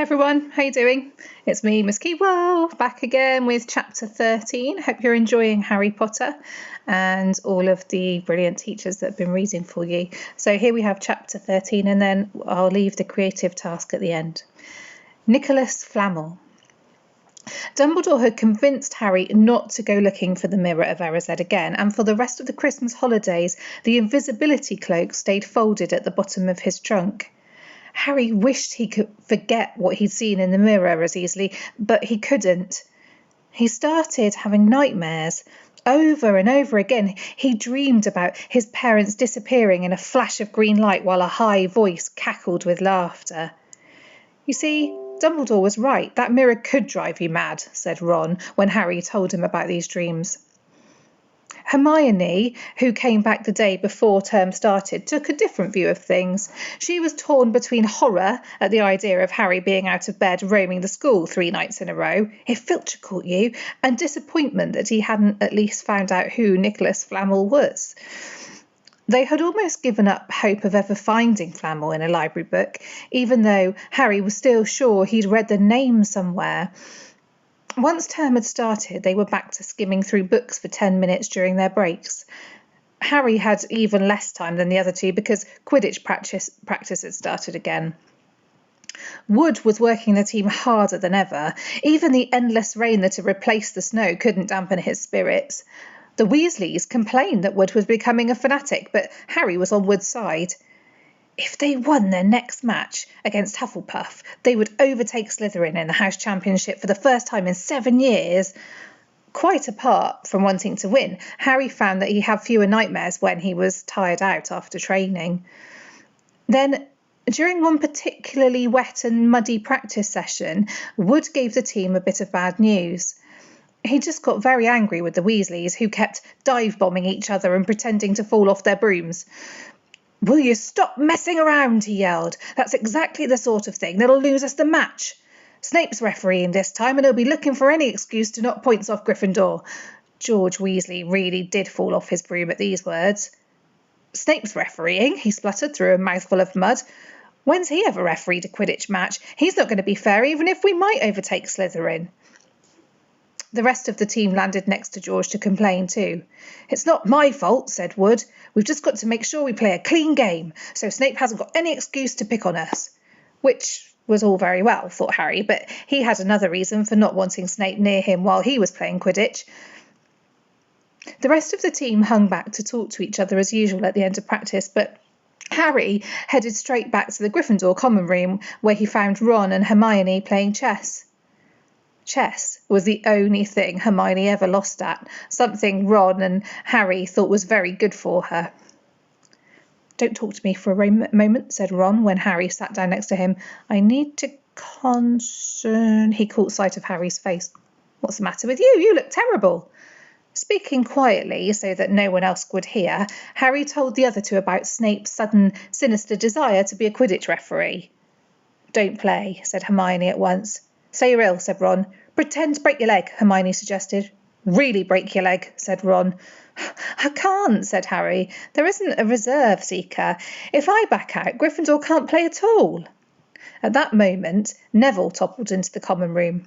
everyone, how you doing? It's me, Miss Keedwell, back again with chapter 13. Hope you're enjoying Harry Potter and all of the brilliant teachers that have been reading for you. So here we have chapter 13, and then I'll leave the creative task at the end. Nicholas Flamel. Dumbledore had convinced Harry not to go looking for the Mirror of Erised again, and for the rest of the Christmas holidays, the invisibility cloak stayed folded at the bottom of his trunk. Harry wished he could forget what he'd seen in the mirror as easily, but he couldn't. He started having nightmares. Over and over again, he dreamed about his parents disappearing in a flash of green light while a high voice cackled with laughter. You see, Dumbledore was right. That mirror could drive you mad, said Ron when Harry told him about these dreams. Hermione, who came back the day before term started, took a different view of things. She was torn between horror at the idea of Harry being out of bed roaming the school 3 nights in a row, if Filcher caught you, and disappointment that he hadn't at least found out who Nicholas Flamel was. They had almost given up hope of ever finding Flamel in a library book, even though Harry was still sure he'd read the name somewhere. Once term had started, they were back to skimming through books for 10 minutes during their breaks. Harry had even less time than the other two because Quidditch practice had started again. Wood was working the team harder than ever. Even the endless rain that had replaced the snow couldn't dampen his spirits. The Weasleys complained that Wood was becoming a fanatic, but Harry was on Wood's side. If they won their next match against Hufflepuff, they would overtake Slytherin in the House Championship for the first time in 7 years. Quite apart from wanting to win, Harry found that he had fewer nightmares when he was tired out after training. Then, during one particularly wet and muddy practice session, Wood gave the team a bit of bad news. He just got very angry with the Weasleys, who kept dive-bombing each other and pretending to fall off their brooms. "Will you stop messing around?" he yelled. "That's exactly the sort of thing that'll lose us the match. Snape's refereeing this time, and he'll be looking for any excuse to knock points off Gryffindor." George Weasley really did fall off his broom at these words. "Snape's refereeing?" he spluttered through a mouthful of mud. "When's he ever refereed a Quidditch match? He's not going to be fair even if we might overtake Slytherin." The rest of the team landed next to George to complain too. "It's not my fault," said Wood. "We've just got to make sure we play a clean game, so Snape hasn't got any excuse to pick on us." Which was all very well, thought Harry, but he had another reason for not wanting Snape near him while he was playing Quidditch. The rest of the team hung back to talk to each other as usual at the end of practice, but Harry headed straight back to the Gryffindor common room where he found Ron and Hermione playing chess. Chess was the only thing Hermione ever lost at, something Ron and Harry thought was very good for her. "Don't talk to me for a moment," said Ron when Harry sat down next to him. "I need to He caught sight of Harry's face. "What's the matter with you? You look terrible." Speaking quietly so that no one else would hear, Harry told the other two about Snape's sudden, sinister desire to be a Quidditch referee. "Don't play," said Hermione at once. "Say you're ill," said Ron. "Pretend to break your leg," Hermione suggested. "Really break your leg," said Ron. "I can't," said Harry. "There isn't a reserve seeker. If I back out, Gryffindor can't play at all." At that moment, Neville toppled into the common room.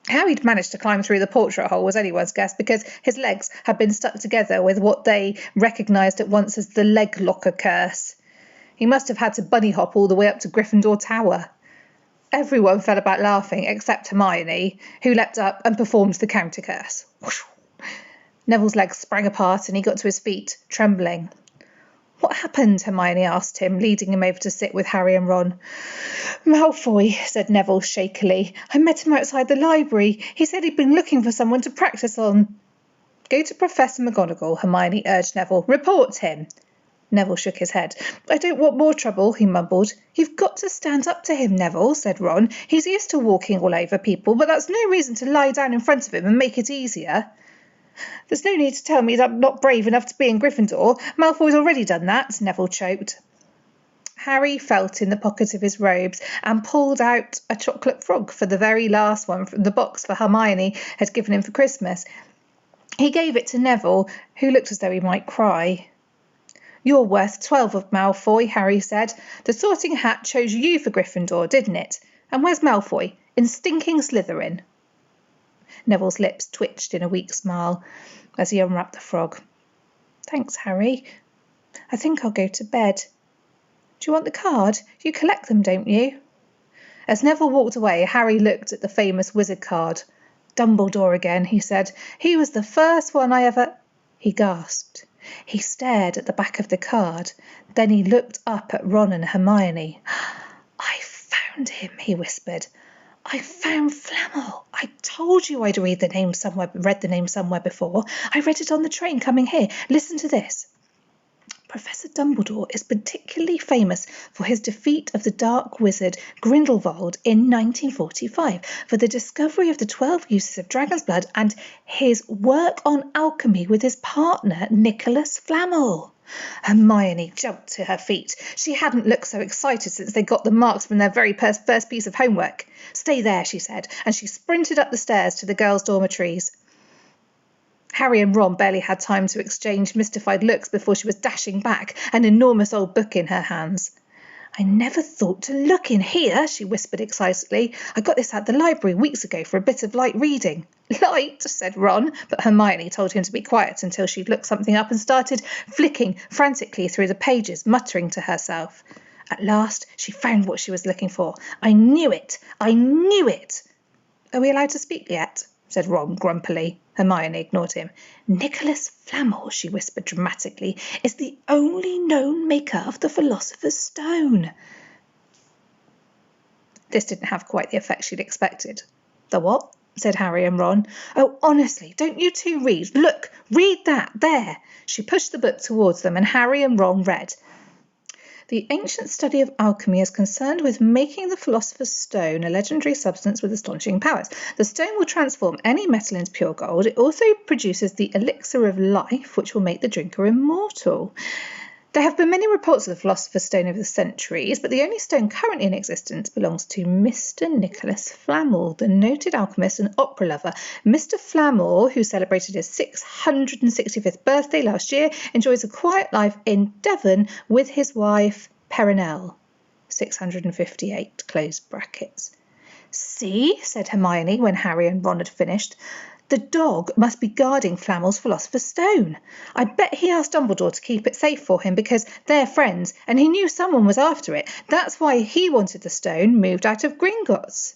How he'd managed to climb through the portrait hole was anyone's guess, because his legs had been stuck together with what they recognised at once as the leg locker curse. He must have had to bunny hop all the way up to Gryffindor Tower. Everyone fell about laughing except Hermione, who leapt up and performed the counter curse. Whoosh. Neville's legs sprang apart and he got to his feet, trembling. "What happened?" Hermione asked him, leading him over to sit with Harry and Ron. "Malfoy," said Neville shakily. "I met him outside the library. He said he'd been looking for someone to practice on." "Go to Professor McGonagall," Hermione urged Neville. "Report him." Neville shook his head. "I don't want more trouble," he mumbled. "You've got to stand up to him, Neville," said Ron. "He's used to walking all over people, but that's no reason to lie down in front of him and make it easier." "There's no need to tell me that I'm not brave enough to be in Gryffindor. Malfoy's already done that," Neville choked. Harry felt in the pocket of his robes and pulled out a chocolate frog for the very last one from the box for Hermione had given him for Christmas. He gave it to Neville, who looked as though he might cry. "You're worth 12 of Malfoy," Harry said. "The Sorting Hat chose you for Gryffindor, didn't it? And where's Malfoy? In stinking Slytherin. Neville's lips twitched in a weak smile as he unwrapped the frog. Thanks, Harry. I think I'll go to bed. Do you want the card? You collect them, don't you? As Neville walked away, Harry looked at the famous wizard card. Dumbledore again, he said. He was the first one I ever... He gasped. He stared at the back of the card. Then he looked up at Ron and Hermione. I found him, he whispered. I found Flamel. I told you I'd read the name somewhere before. I read it on the train coming here. Listen to this. Professor Dumbledore is particularly famous for his defeat of the dark wizard Grindelwald in 1945, for the discovery of the 12 uses of dragon's blood, and his work on alchemy with his partner Nicholas Flamel. Hermione jumped to her feet. She hadn't looked so excited since they got the marks from their very first piece of homework. Stay there, she said, and she sprinted up the stairs to the girls' dormitories. Harry and Ron barely had time to exchange mystified looks before she was dashing back, an enormous old book in her hands. I never thought to look in here, she whispered excitedly. I got this at the library weeks ago for a bit of light reading. Light, said Ron, but Hermione told him to be quiet until she'd looked something up and started flicking frantically through the pages, muttering to herself. At last, she found what she was looking for. I knew it! I knew it! Are we allowed to speak yet? Said Ron grumpily. Hermione ignored him. Nicholas Flamel, she whispered dramatically, is the only known maker of the Philosopher's Stone. This didn't have quite the effect she'd expected. The what? Said Harry and Ron. Oh, honestly, don't you two read? Look, read that, there. She pushed the book towards them and Harry and Ron read. The ancient study of alchemy is concerned with making the Philosopher's Stone, a legendary substance with astonishing powers. The stone will transform any metal into pure gold. It also produces the elixir of life, which will make the drinker immortal. There have been many reports of the Philosopher's Stone over the centuries, but the only stone currently in existence belongs to Mr. Nicholas Flamel, the noted alchemist and opera lover. Mr. Flamel, who celebrated his 665th birthday last year, enjoys a quiet life in Devon with his wife, Perenelle. 658, close brackets. See, said Hermione when Harry and Ron had finished. The dog must be guarding Flamel's Philosopher's Stone. I bet he asked Dumbledore to keep it safe for him because they're friends and he knew someone was after it. That's why he wanted the stone moved out of Gringotts.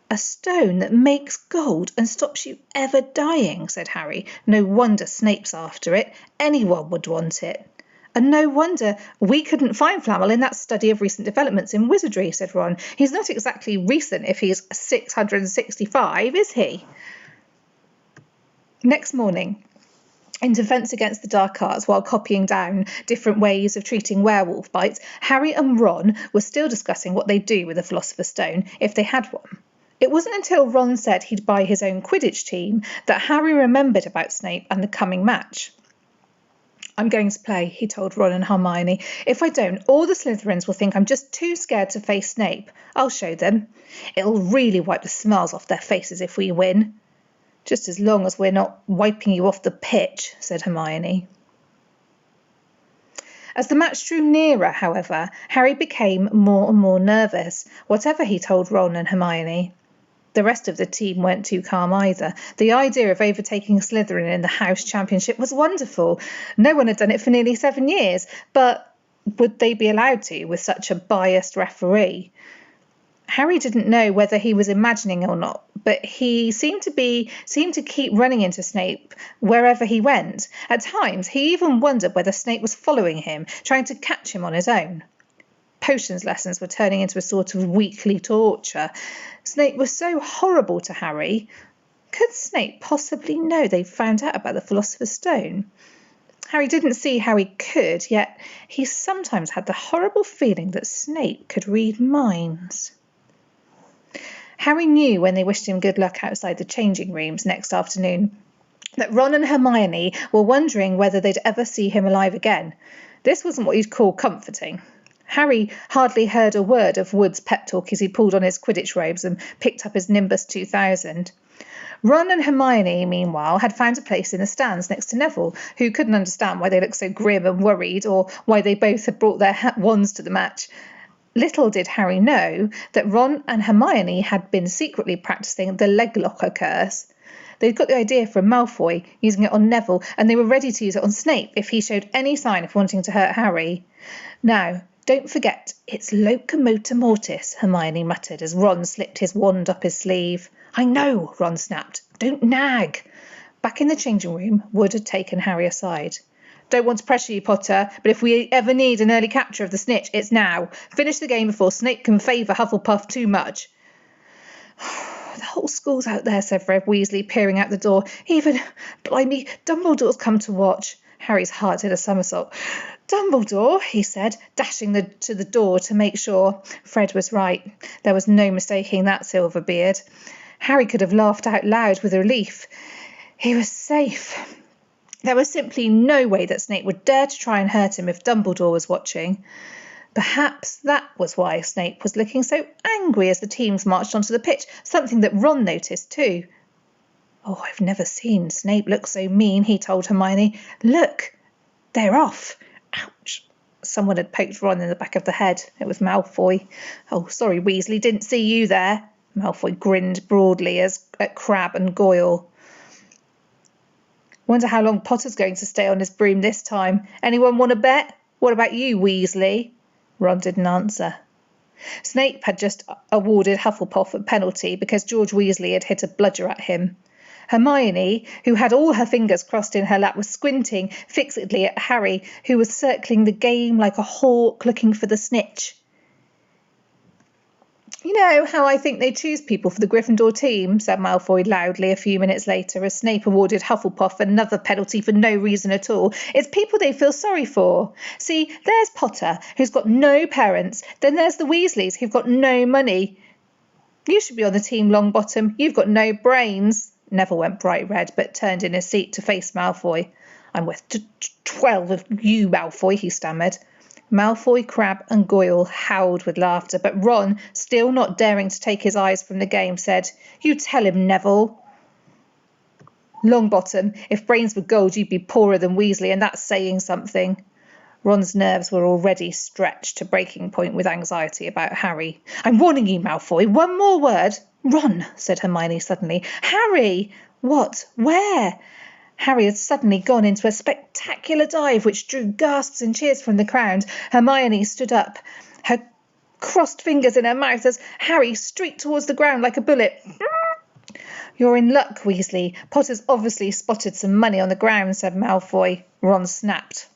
A stone that makes gold and stops you ever dying, said Harry. No wonder Snape's after it. Anyone would want it. And no wonder we couldn't find Flamel in that study of recent developments in wizardry, said Ron. He's not exactly recent if he's 665, is he? Next morning, in defence against the dark arts while copying down different ways of treating werewolf bites, Harry and Ron were still discussing what they'd do with the Philosopher's Stone if they had one. It wasn't until Ron said he'd buy his own Quidditch team that Harry remembered about Snape and the coming match. I'm going to play, he told Ron and Hermione. If I don't, all the Slytherins will think I'm just too scared to face Snape. I'll show them. It'll really wipe the smiles off their faces if we win. Just as long as we're not wiping you off the pitch, said Hermione. As the match drew nearer, however, Harry became more and more nervous, whatever he told Ron and Hermione. The rest of the team weren't too calm either. The idea of overtaking Slytherin in the House Championship was wonderful. No one had done it for nearly 7 years, but would they be allowed to with such a biased referee? Harry didn't know whether he was imagining or not, but he seemed to keep running into Snape wherever he went. At times, he even wondered whether Snape was following him, trying to catch him on his own. Potions lessons were turning into a sort of weekly torture. Snape was so horrible to Harry. Could Snape possibly know they'd found out about the Philosopher's Stone? Harry didn't see how he could, yet he sometimes had the horrible feeling that Snape could read minds. Harry knew when they wished him good luck outside the changing rooms next afternoon that Ron and Hermione were wondering whether they'd ever see him alive again. This wasn't what you'd call comforting. Harry hardly heard a word of Wood's pep talk as he pulled on his Quidditch robes and picked up his Nimbus 2000. Ron and Hermione, meanwhile, had found a place in the stands next to Neville, who couldn't understand why they looked so grim and worried or why they both had brought their wands to the match. Little did Harry know that Ron and Hermione had been secretly practicing the leg locker curse. They'd got the idea from Malfoy, using it on Neville, and they were ready to use it on Snape if he showed any sign of wanting to hurt Harry. Now, don't forget, it's locomotor mortis, Hermione muttered as Ron slipped his wand up his sleeve. I know, Ron snapped. Don't nag. Back in the changing room, Wood had taken Harry aside. Don't want to pressure you, Potter, but if we ever need an early capture of the snitch, it's now. Finish the game before Snape can favour Hufflepuff too much. The whole school's out there, said Fred Weasley, peering out the door. Even, blimey, Dumbledore's come to watch. Harry's heart did a somersault. Dumbledore, he said, dashing to the door to make sure. Fred was right. There was no mistaking that silver beard. Harry could have laughed out loud with relief. He was safe. There was simply no way that Snape would dare to try and hurt him if Dumbledore was watching. Perhaps that was why Snape was looking so angry as the teams marched onto the pitch, something that Ron noticed too. Oh, I've never seen Snape look so mean, he told Hermione. Look, they're off. Ouch. Someone had poked Ron in the back of the head. It was Malfoy. Oh, sorry, Weasley, didn't see you there. Malfoy grinned broadly at Crabbe and Goyle. Wonder how long Potter's going to stay on his broom this time. Anyone want to bet? What about you, Weasley? Ron didn't answer. Snape had just awarded Hufflepuff a penalty because George Weasley had hit a bludger at him. Hermione, who had all her fingers crossed in her lap, was squinting fixedly at Harry, who was circling the game like a hawk looking for the snitch. You know how I think they choose people for the Gryffindor team, said Malfoy loudly a few minutes later as Snape awarded Hufflepuff another penalty for no reason at all. It's people they feel sorry for. See, there's Potter, who's got no parents. Then there's the Weasleys, who've got no money. You should be on the team, Longbottom. You've got no brains. Neville went bright red, but turned in his seat to face Malfoy. I'm worth 12 of you, Malfoy, he stammered. Malfoy, Crabbe and Goyle howled with laughter, but Ron, still not daring to take his eyes from the game, said, You tell him, Neville. Longbottom, if brains were gold, you'd be poorer than Weasley, and that's saying something. Ron's nerves were already stretched to breaking point with anxiety about Harry. I'm warning you, Malfoy, one more word. Ron, said Hermione suddenly. Harry! What? Where? Harry had suddenly gone into a spectacular dive which drew gasps and cheers from the crowd. Hermione stood up, her crossed fingers in her mouth as Harry streaked towards the ground like a bullet. You're in luck, Weasley. Potter's obviously spotted some money on the ground, said Malfoy. Ron snapped.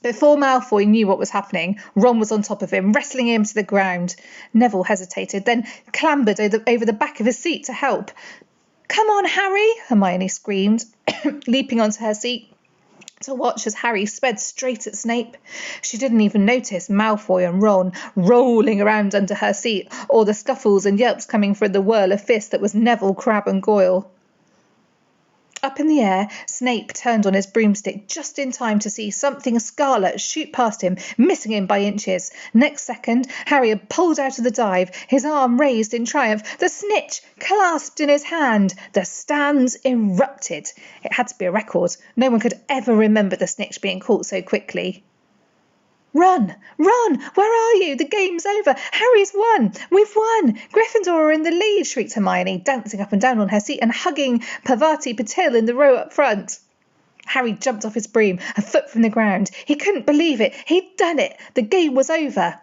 Before Malfoy knew what was happening, Ron was on top of him, wrestling him to the ground. Neville hesitated, then clambered over the back of his seat to help. Come on, Harry, Hermione screamed, leaping onto her seat to watch as Harry sped straight at Snape. She didn't even notice Malfoy and Ron rolling around under her seat, or the scuffles and yelps coming from the whirl of fists that was Neville, Crabbe and Goyle. Up in the air, Snape turned on his broomstick just in time to see something scarlet shoot past him, missing him by inches. Next second, Harry had pulled out of the dive, his arm raised in triumph, the snitch clasped in his hand. The stands erupted. It had to be a record. No one could ever remember the snitch being caught so quickly. Run! Run! Where are you? The game's over. Harry's won. We've won. Gryffindor are in the lead, shrieked Hermione, dancing up and down on her seat and hugging Parvati Patil in the row up front. Harry jumped off his broom, a foot from the ground. He couldn't believe it. He'd done it. The game was over.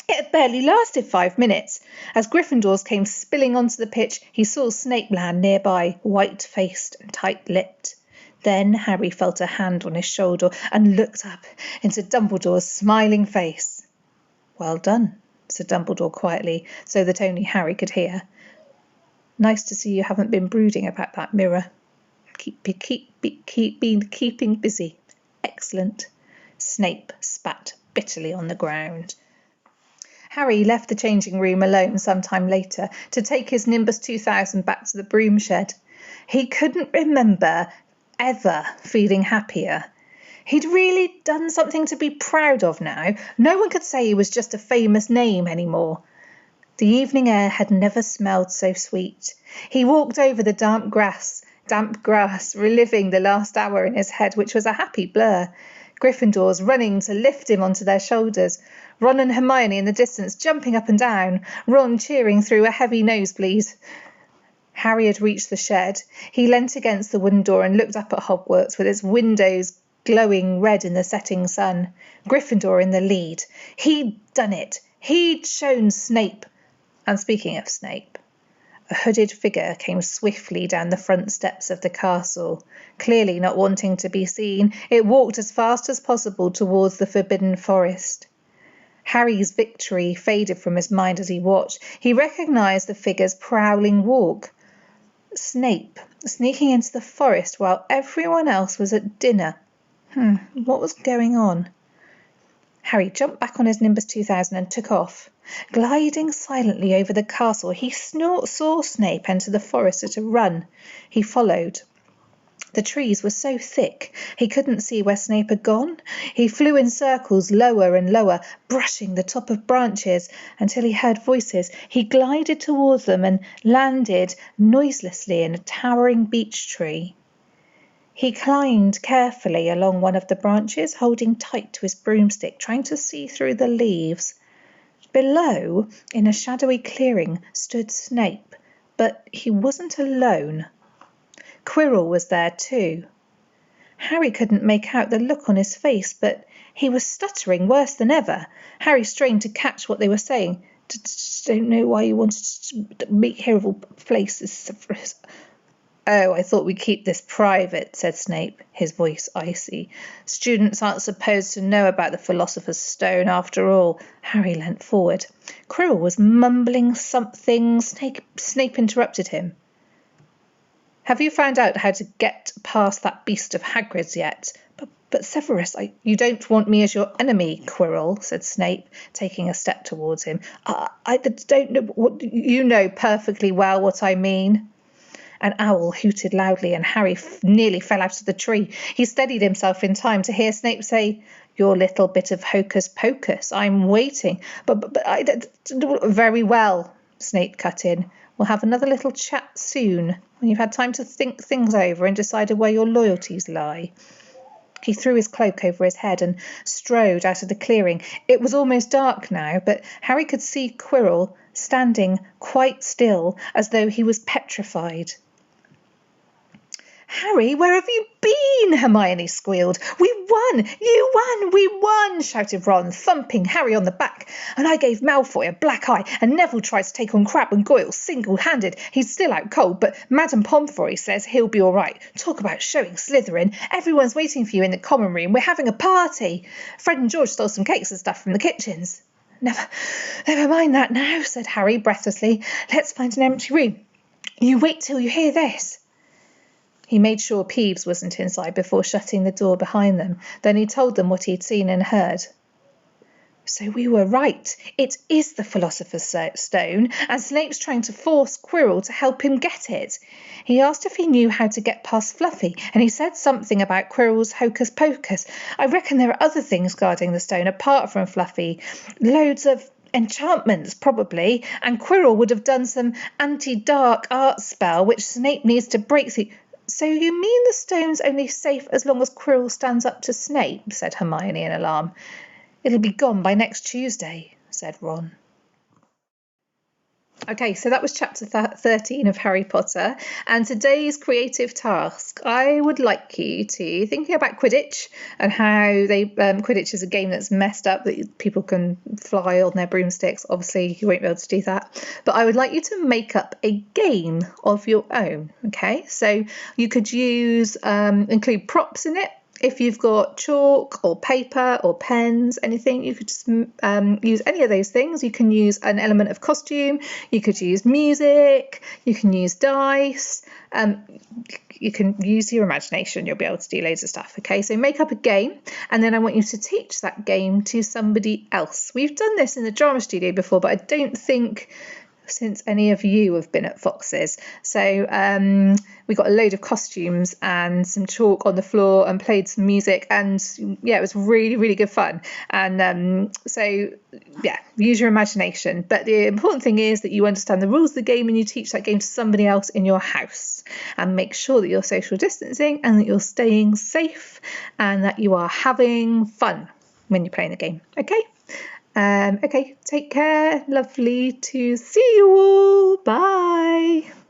It had barely lasted 5 minutes. As Gryffindors came spilling onto the pitch, he saw Snape land nearby, white-faced and tight-lipped. Then Harry felt a hand on his shoulder and looked up into Dumbledore's smiling face. Well done, said Dumbledore quietly, so that only Harry could hear. Nice to see you haven't been brooding about that mirror. Keeping busy. Excellent. Snape spat bitterly on the ground. Harry left the changing room alone some time later to take his Nimbus 2000 back to the broom shed. He couldn't remember ever feeling happier. He'd really done something to be proud of now. No one could say he was just a famous name anymore. The evening air had never smelled so sweet. He walked over the damp grass, reliving the last hour in his head, which was a happy blur. Gryffindors running to lift him onto their shoulders. Ron and Hermione in the distance jumping up and down, Ron cheering through a heavy nosebleed. Harry had reached the shed. He leant against the wooden door and looked up at Hogwarts with its windows glowing red in the setting sun. Gryffindor in the lead. He'd done it. He'd shown Snape. And speaking of Snape, a hooded figure came swiftly down the front steps of the castle. Clearly not wanting to be seen, it walked as fast as possible towards the Forbidden Forest. Harry's victory faded from his mind as he watched. He recognised the figure's prowling walk. Snape, sneaking into the forest while everyone else was at dinner. What was going on? Harry jumped back on his Nimbus 2000 and took off. Gliding silently over the castle, he saw Snape enter the forest at a run. He followed. The trees were so thick he couldn't see where Snape had gone. He flew in circles lower and lower, brushing the top of branches until he heard voices. He glided towards them and landed noiselessly in a towering beech tree. He climbed carefully along one of the branches, holding tight to his broomstick, trying to see through the leaves. Below, in a shadowy clearing, stood Snape, but he wasn't alone. Quirrell was there too. Harry couldn't make out the look on his face, but he was stuttering worse than ever. Harry strained to catch what they were saying. Don't know why you wanted to meet here of all places. Oh, I thought we'd keep this private, said Snape, his voice icy. Students aren't supposed to know about the Philosopher's Stone after all. Harry leant forward. Quirrell was mumbling something. Snape interrupted him. Have you found out how to get past that beast of Hagrid's yet? But Severus, you don't want me as your enemy, Quirrell, said Snape, taking a step towards him. I don't know what you know perfectly well what I mean. An owl hooted loudly and Harry nearly fell out of the tree. He steadied himself in time to hear Snape say, Your little bit of hocus pocus, I'm waiting. But I very well, Snape cut in. We'll have another little chat soon, when you've had time to think things over and decided where your loyalties lie. He threw his cloak over his head and strode out of the clearing. It was almost dark now, but Harry could see Quirrell standing quite still, as though he was petrified. Harry, where have you been? Hermione squealed. We won! You won! We won! Shouted Ron, thumping Harry on the back. And I gave Malfoy a black eye, and Neville tried to take on Crabbe and Goyle single-handed. He's still out cold, but Madame Pomfrey says he'll be all right. Talk about showing Slytherin. Everyone's waiting for you in the common room. We're having a party. Fred and George stole some cakes and stuff from the kitchens. Never mind that now, said Harry breathlessly. Let's find an empty room. You wait till you hear this. He made sure Peeves wasn't inside before shutting the door behind them. Then he told them what he'd seen and heard. So we were right. It is the Philosopher's Stone, and Snape's trying to force Quirrell to help him get it. He asked if he knew how to get past Fluffy, and he said something about Quirrell's hocus pocus. I reckon there are other things guarding the stone apart from Fluffy. Loads of enchantments, probably, and Quirrell would have done some anti-dark art spell, which Snape needs to break through. So you mean the stone's only safe as long as Quirrell stands up to Snape, said Hermione in alarm. It'll be gone by next Tuesday, said Ron. Okay, so that was chapter 13 of Harry Potter, and today's creative task. I would like you to think about Quidditch and how Quidditch is a game that's messed up, that people can fly on their broomsticks. Obviously, you won't be able to do that, but I would like you to make up a game of your own. Okay, so you could include props in it. If you've got chalk or paper or pens, anything, you could just use any of those things. You can use an element of costume, you could use music, you can use dice, you can use your imagination. You'll be able to do loads of stuff. Okay, so make up a game, and then I want you to teach that game to somebody else. We've done this in the drama studio before, but I don't think since any of you have been at Fox's. So we got a load of costumes and some chalk on the floor and played some music, and yeah, it was really, really good fun. And so yeah, use your imagination, but the important thing is that you understand the rules of the game and you teach that game to somebody else in your house, and make sure that you're social distancing and that you're staying safe and that you are having fun when you're playing the game. Okay, take care. Lovely to see you all. Bye.